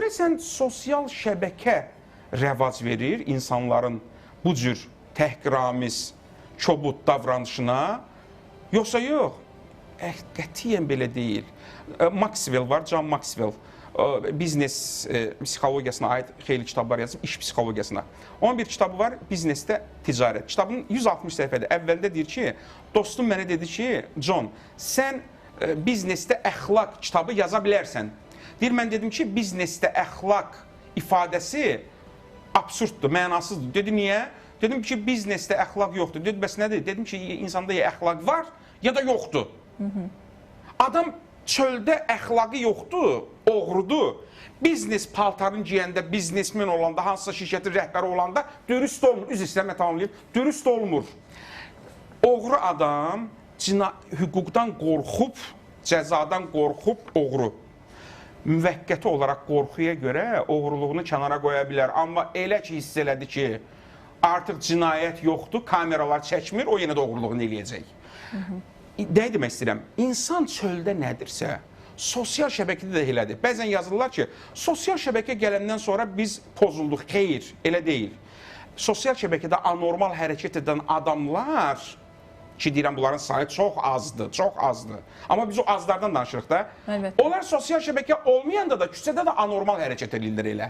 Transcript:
Görəsən sosial şəbəkə rəvac verir insanların bu cür təhqiramiz, kobud davranışına, yoxsa yox? Qətiyyən belə deyil. Maxwell var, John Maxwell. Biznes psixologiyasına aid xeyli kitablar yazıb, iş psixologiyasına. Onun bir kitabı var, Biznesdə Ticarət. Kitabın 160 səhifədə. Əvvəldə deyir ki, dostum mənə dedi ki, John, sən biznesdə əxlaq kitabı yaza bilərsən. Deyir, mən dedim ki, biznesdə əxlaq ifadəsi absurddur, mənasızdır. Dedi, niyə? Dedim ki, biznesdə əxlaq yoxdur. Dedi, bəs nədir? Dedim ki, insanda ya əxlaq var, ya da yoxdur. Adam çöldə əxlaqı yoxdur, oğrudur. Biznes paltarını giyəndə, biznesmen olanda, hansısa şirkətin rəhbəri olanda dürüst olmur. Üz istəmə tamamlayıb, dürüst olmur. Oğru adam hüquqdan qorxub, cəzadan qorxub oğru. Müvəqqəti olaraq qorxuya görə oğruluğunu kənara qoya bilər. Amma elə ki, hiss elədi ki, artıq cinayət yoxdur, kameralar çəkmir, o yenə də oğruluğunu eləyəcək. Nə demək istəyirəm? İnsan çöldə nədirsə, sosial şəbəkədə də elədir. Bəzən yazırlar ki, sosial şəbəkə gələndən sonra biz pozulduq. Xeyr, elə deyil. Sosial şəbəkədə anormal hərəkət edən adamlar, ki deyirəm, bunların sayı çox azdır, çox azdır. Amma biz o azlardan danışırıq da. Evet. Onlar sosial şəbəkə olmayanda da küçədə də anormal hərəkət edirlər elə.